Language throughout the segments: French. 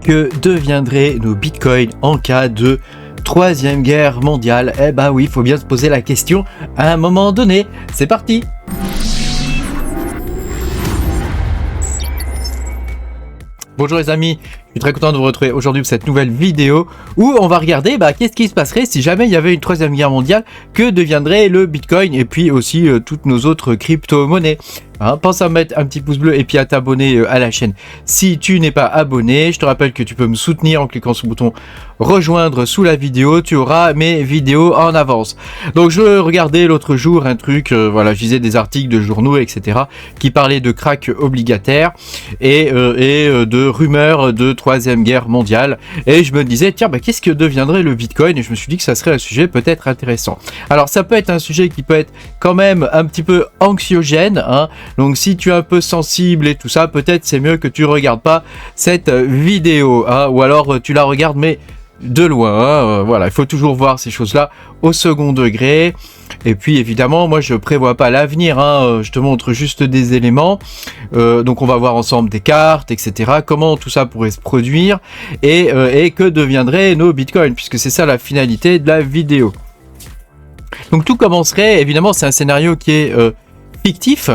Que deviendraient nos bitcoins en cas de troisième guerre mondiale? Eh ben oui, il faut bien se poser la question à un moment donné. C'est parti! Bonjour les amis, je suis très content de vous retrouver aujourd'hui pour cette nouvelle vidéo où on va regarder qu'est-ce qui se passerait si jamais il y avait une troisième guerre mondiale, que deviendrait le bitcoin et puis aussi toutes nos autres crypto-monnaies. Pense à mettre un petit pouce bleu et puis à t'abonner à la chaîne si tu n'es pas abonné. Je te rappelle que tu peux me soutenir en cliquant sur le bouton rejoindre sous la vidéo, tu auras mes vidéos en avance. Donc je regardais l'autre jour un truc, je lisais des articles de journaux etc. qui parlaient de crack obligataire et de rumeurs de troisième guerre mondiale, et je me disais tiens qu'est-ce que deviendrait le bitcoin, et je me suis dit que ça serait un sujet peut-être intéressant. Alors ça peut être un sujet qui peut être quand même un petit peu anxiogène, donc si tu es un peu sensible et tout ça, peut-être c'est mieux que tu regardes pas cette vidéo, ou alors tu la regardes mais de loin. Voilà, il faut toujours voir ces choses-là au second degré. Et puis évidemment, moi je prévois pas l'avenir, je te montre juste des éléments. Donc on va voir ensemble des cartes, etc. Comment tout ça pourrait se produire et que deviendraient nos bitcoins, puisque c'est ça la finalité de la vidéo. Donc tout commencerait, évidemment, c'est un scénario qui est fictif,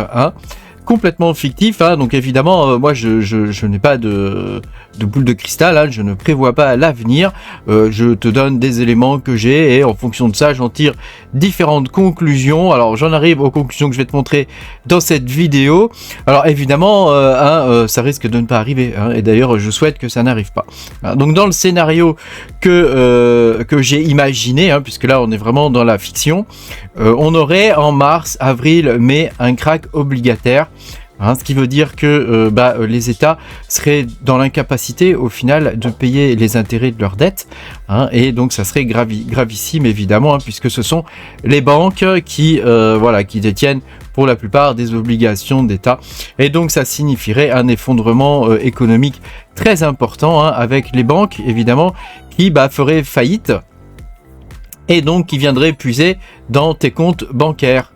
complètement fictif, donc évidemment moi je n'ai pas de boule de cristal, je ne prévois pas l'avenir, je te donne des éléments que j'ai et en fonction de ça j'en tire différentes conclusions. Alors j'en arrive aux conclusions que je vais te montrer dans cette vidéo. Alors évidemment ça risque de ne pas arriver, et d'ailleurs je souhaite que ça n'arrive pas. Donc dans le scénario que j'ai imaginé, puisque là on est vraiment dans la fiction, on aurait en mars, avril, mai un crack obligataire. Ce qui veut dire que les États seraient dans l'incapacité au final de payer les intérêts de leurs dettes, et donc ça serait gravissime évidemment, puisque ce sont les banques qui détiennent pour la plupart des obligations d'État, et donc ça signifierait un effondrement économique très important, avec les banques évidemment qui feraient faillite et donc qui viendraient puiser dans tes comptes bancaires.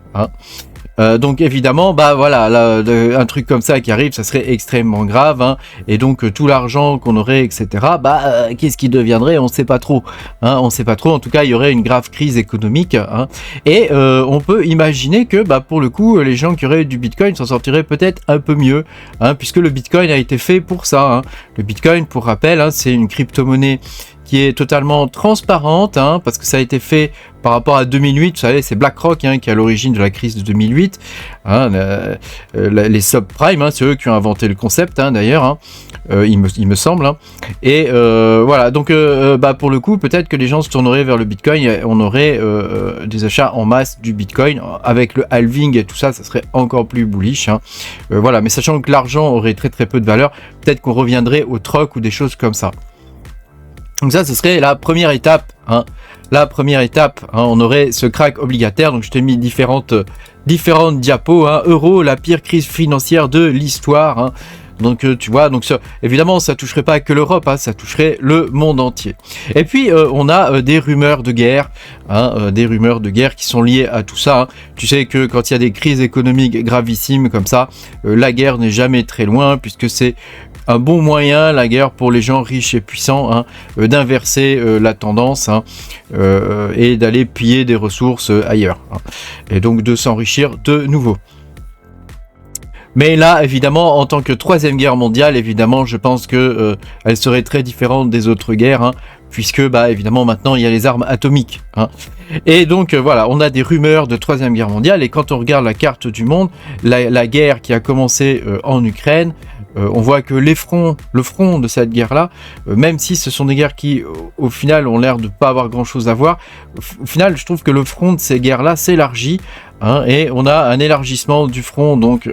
Donc évidemment un truc comme ça qui arrive, ça serait extrêmement grave, et donc tout l'argent qu'on aurait etc. Qu'est-ce qui deviendrait, on sait pas trop, on sait pas trop. En tout cas il y aurait une grave crise économique, et on peut imaginer que pour le coup les gens qui auraient du bitcoin s'en sortiraient peut-être un peu mieux, puisque le bitcoin a été fait pour ça. Le bitcoin, pour rappel, c'est une crypto-monnaie qui est totalement transparente, parce que ça a été fait par rapport à 2008, vous savez, c'est BlackRock qui est à l'origine de la crise de 2008, les subprimes, c'est eux qui ont inventé le concept, d'ailleurs, il me semble, et voilà, donc pour le coup, peut-être que les gens se tourneraient vers le Bitcoin, et on aurait des achats en masse du Bitcoin, avec le halving et tout ça, ça serait encore plus bullish, voilà, mais sachant que l'argent aurait très très peu de valeur, peut-être qu'on reviendrait au troc ou des choses comme ça. Donc ça, ce serait la première étape. La première étape, on aurait ce crack obligataire. Donc je t'ai mis différentes diapos. Euro, la pire crise financière de l'histoire. Donc tu vois, donc ça, évidemment, ça toucherait pas que l'Europe, ça toucherait le monde entier. Et puis on a des rumeurs de guerre, des rumeurs de guerre qui sont liées à tout ça. Tu sais que quand il y a des crises économiques gravissimes comme ça, la guerre n'est jamais très loin, puisque c'est un bon moyen, la guerre, pour les gens riches et puissants, d'inverser la tendance, et d'aller piller des ressources ailleurs, et donc de s'enrichir de nouveau. Mais là, évidemment, en tant que troisième guerre mondiale, évidemment, je pense que elle serait très différente des autres guerres, puisque, évidemment, maintenant, il y a les armes atomiques. Et donc, voilà, on a des rumeurs de troisième guerre mondiale, et quand on regarde la carte du monde, la guerre qui a commencé en Ukraine, on voit que le front de cette guerre-là, même si ce sont des guerres qui, au final, ont l'air de pas avoir grand-chose à voir, au final, je trouve que le front de ces guerres-là s'élargit, et on a un élargissement du front donc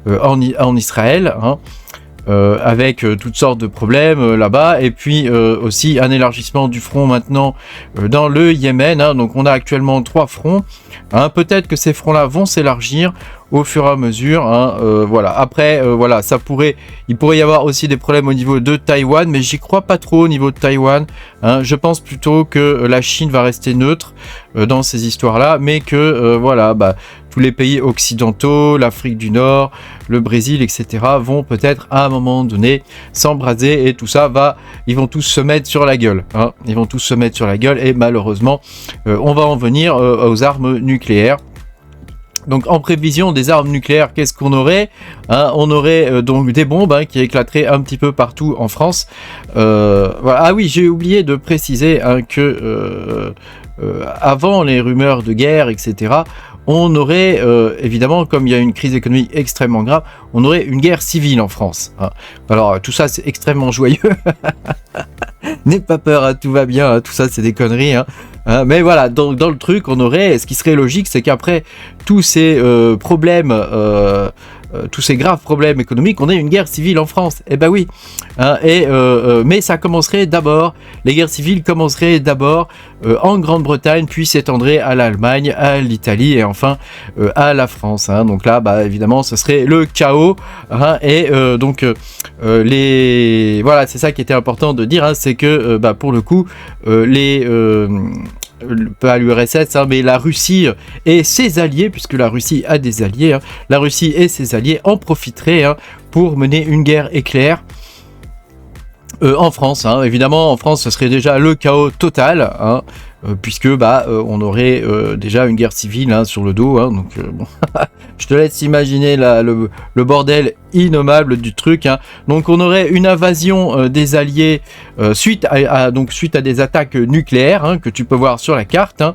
en Israël, avec toutes sortes de problèmes là-bas, et puis aussi un élargissement du front maintenant dans le Yémen, donc on a actuellement 3 fronts, peut-être que ces fronts-là vont s'élargir au fur et à mesure, voilà. Après, voilà, il pourrait y avoir aussi des problèmes au niveau de Taïwan, mais j'y crois pas trop au niveau de Taïwan, je pense plutôt que la Chine va rester neutre dans ces histoires-là, mais que, voilà, tous les pays occidentaux, l'Afrique du Nord, le Brésil, etc. vont peut-être à un moment donné s'embraser et tout ça ils vont tous se mettre sur la gueule. Hein. Ils vont tous se mettre sur la gueule et malheureusement, on va en venir aux armes nucléaires. Donc en prévision des armes nucléaires, qu'est-ce qu'on aurait hein? On aurait donc des bombes hein, qui éclateraient un petit peu partout en France. Voilà. Ah oui, j'ai oublié de préciser hein, que avant les rumeurs de guerre, etc., on aurait, évidemment, comme il y a une crise économique extrêmement grave, on aurait une guerre civile en France. Hein. Alors tout ça, c'est extrêmement joyeux. N'aie pas peur, hein, tout va bien, hein, tout ça, c'est des conneries. Hein. Mais voilà, dans le truc, on aurait, ce qui serait logique, c'est qu'après tous ces problèmes, tous ces graves problèmes économiques, on ait une guerre civile en France. Eh ben oui. Hein, mais ça commencerait d'abord, les guerres civiles commenceraient d'abord en Grande-Bretagne, puis s'étendraient à l'Allemagne, à l'Italie et enfin à la France. Hein. Donc là, bah, évidemment, ce serait le chaos. Hein, et voilà, c'est ça qui était important de dire, hein, c'est que bah, pour le coup, pas l'URSS, hein, mais la Russie et ses alliés, puisque la Russie a des alliés, hein, la Russie et ses alliés en profiteraient hein, pour mener une guerre éclair en France. Hein. Évidemment, en France, ce serait déjà le chaos total, hein, puisque bah, on aurait déjà une guerre civile hein, sur le dos. Hein, donc, bon. Je te laisse imaginer le bordel innommable du truc. Hein. Donc on aurait une invasion des alliés suite à des attaques nucléaires hein, que tu peux voir sur la carte. Hein,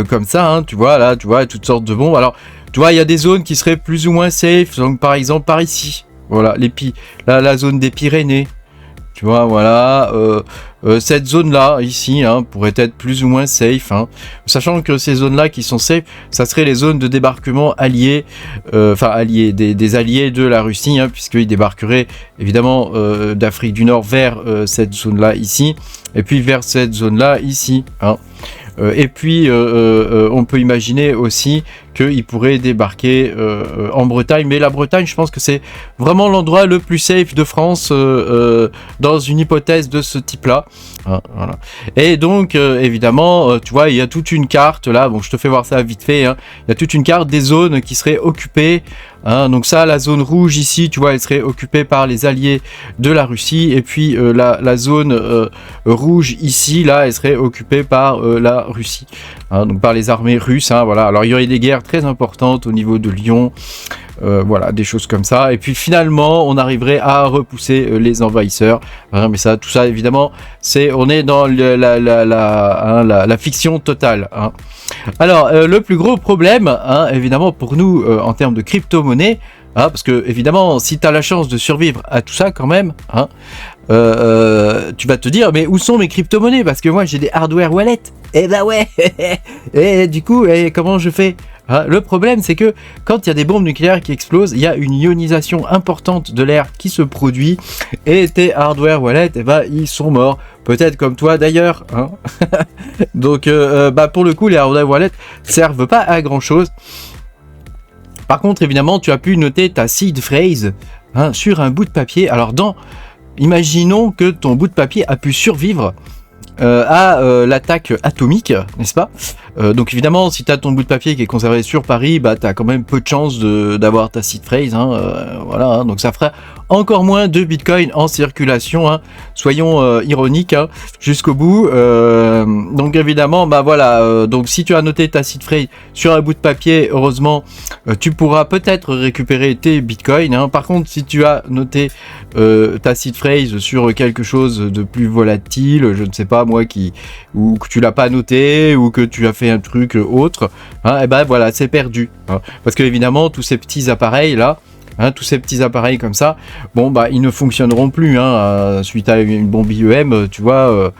comme ça, hein, tu vois, là, tu vois, toutes sortes de bombes. Alors, tu vois, il y a des zones qui seraient plus ou moins safe. Donc par exemple, par ici. Voilà, la zone des Pyrénées. Tu vois, voilà, cette zone-là, ici, hein, pourrait être plus ou moins safe, hein, sachant que ces zones-là qui sont safe, ça serait les zones de débarquement alliés, des alliés de la Russie, hein, puisqu'ils débarqueraient évidemment d'Afrique du Nord vers cette zone-là ici, et puis vers cette zone-là ici, hein. Et puis on peut imaginer aussi qu'ils pourraient débarquer en Bretagne, mais la Bretagne, je pense que c'est vraiment l'endroit le plus safe de France dans une hypothèse de ce type-là. Hein, voilà. Et donc évidemment, tu vois, il y a toute une carte là. Bon, je te fais voir ça vite fait. Hein. Il y a toute une carte des zones qui seraient occupées. Hein, donc ça, la zone rouge ici, tu vois, elle serait occupée par les alliés de la Russie, et puis la zone rouge ici, là, elle serait occupée par la Russie, hein, donc par les armées russes. Hein, voilà. Alors il y aurait des guerres très importantes au niveau de Lyon, voilà, des choses comme ça. Et puis finalement, on arriverait à repousser les envahisseurs. Hein, mais ça, tout ça, évidemment, on est dans la fiction totale. Hein. Alors, le plus gros problème, hein, évidemment, pour nous, en termes de crypto-monnaie, hein, parce que, évidemment, si tu as la chance de survivre à tout ça, quand même, hein, tu vas te dire, mais où sont mes crypto-monnaies? Parce que moi, j'ai des hardware wallets. Eh ben ouais. Et du coup, comment je fais? Hein, le problème, c'est que quand il y a des bombes nucléaires qui explosent, il y a une ionisation importante de l'air qui se produit, et tes hardware wallets, eh ben, ils sont morts. Peut-être comme toi d'ailleurs. Hein. Donc, bah, pour le coup, les hardware wallets servent pas à grand chose. Par contre, évidemment, tu as pu noter ta seed phrase hein, sur un bout de papier. Alors, imaginons que ton bout de papier a pu survivre à l'attaque atomique, n'est-ce pas? Donc évidemment, si tu as ton bout de papier qui est conservé sur Paris, bah tu as quand même peu de chances d'avoir ta seed phrase. Hein, voilà, hein, donc ça fera encore moins de bitcoin en circulation. Hein, soyons ironiques hein, jusqu'au bout. Donc évidemment, bah voilà. Donc si tu as noté ta seed phrase sur un bout de papier, heureusement, tu pourras peut-être récupérer tes bitcoins. Hein. Par contre, si tu as noté ta seed phrase sur quelque chose de plus volatile, je ne sais pas moi, ou que tu l'as pas noté, ou que tu as fait un truc autre, hein, et ben voilà, c'est perdu. Hein. Parce que évidemment, tous ces petits appareils là, hein, tous ces petits appareils comme ça, bon bah ils ne fonctionneront plus. Hein, suite à une bombe IEM, tu vois.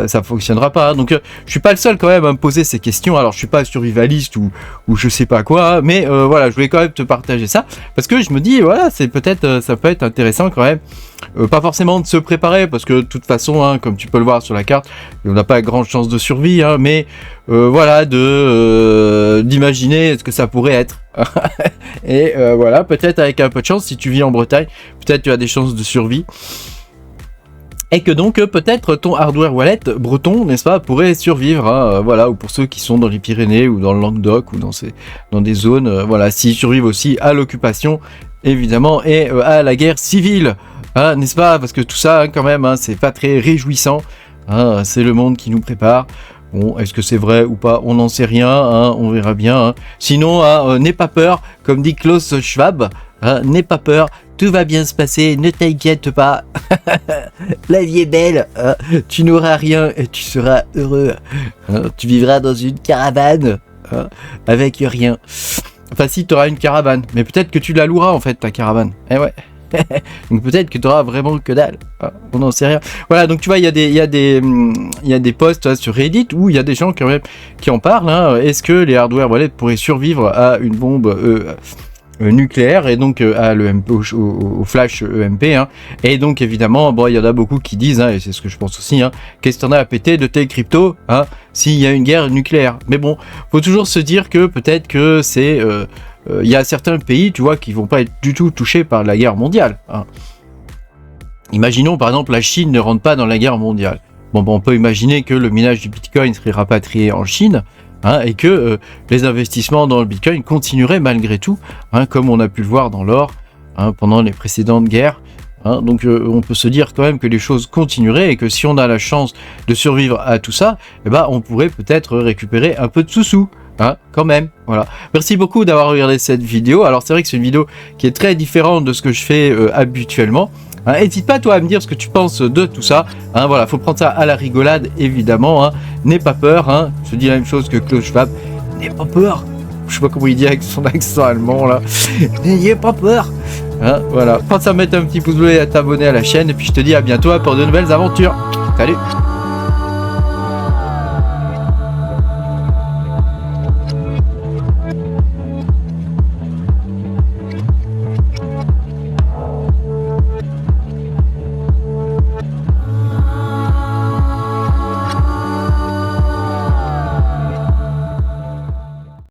Ça fonctionnera pas. Donc je suis pas le seul quand même à me poser ces questions. Alors je suis pas survivaliste ou je sais pas quoi, mais voilà, je voulais quand même te partager ça parce que je me dis voilà, c'est peut-être ça peut être intéressant quand même. Pas forcément de se préparer parce que de toute façon, hein, comme tu peux le voir sur la carte, on n'a pas grande chance de survie, hein, mais voilà, d'imaginer ce que ça pourrait être. Et voilà, peut-être avec un peu de chance, si tu vis en Bretagne, peut-être tu as des chances de survie. Et que donc peut-être ton hardware wallet breton, n'est-ce pas, pourrait survivre, hein, voilà, ou pour ceux qui sont dans les Pyrénées ou dans le Languedoc ou dans des zones, voilà, s'ils survivent aussi à l'occupation, évidemment, et à la guerre civile, hein, n'est-ce pas, parce que tout ça, hein, quand même, hein, c'est pas très réjouissant, hein, c'est le monde qui nous prépare. Bon, est-ce que c'est vrai ou pas? On n'en sait rien, hein, on verra bien. Hein. Sinon, hein, n'aie pas peur, comme dit Klaus Schwab, hein, n'aie pas peur, tout va bien se passer, ne t'inquiète pas. La vie est belle, hein, tu n'auras rien et tu seras heureux. Hein, tu vivras dans une caravane, hein, avec rien. Enfin, si, tu auras une caravane, mais peut-être que tu la loueras en fait, ta caravane. Eh ouais. Donc peut-être que tu auras vraiment que dalle. On n'en sait rien. Voilà, donc tu vois, il y a des posts hein, sur Reddit où il y a des gens qui en parlent. Hein. Est-ce que les hardware wallets pourraient survivre à une bombe nucléaire et donc au flash EMP hein. Et donc évidemment, bon, il y en a beaucoup qui disent, hein, et c'est ce que je pense aussi, hein, qu'est-ce que t'en as à péter de tes cryptos hein, s'il y a une guerre nucléaire. Mais bon, faut toujours se dire que peut-être que c'est... y a certains pays, tu vois, qui vont pas être du tout touchés par la guerre mondiale. Hein. Imaginons, par exemple, la Chine ne rentre pas dans la guerre mondiale. Bon, on peut imaginer que le minage du Bitcoin serait rapatrié en Chine, hein, et que les investissements dans le Bitcoin continueraient malgré tout, hein, comme on a pu le voir dans l'or, hein, pendant les précédentes guerres. Hein, donc on peut se dire quand même que les choses continueraient et que si on a la chance de survivre à tout ça, eh ben, on pourrait peut-être récupérer un peu de sous-sous. Hein, quand même, voilà. Merci beaucoup d'avoir regardé cette vidéo. Alors c'est vrai que c'est une vidéo qui est très différente de ce que je fais habituellement. N'hésite pas toi à me dire ce que tu penses de tout ça. Hein, voilà, faut prendre ça à la rigolade évidemment. Hein. N'aie pas peur. Hein. Je dis la même chose que Klaus Schwab. N'aie pas peur. Je sais pas comment il dit avec son accent allemand là. N'ayez pas peur. Hein, voilà. Pense à mettre un petit pouce bleu et à t'abonner à la chaîne. Et puis je te dis à bientôt pour de nouvelles aventures. Salut.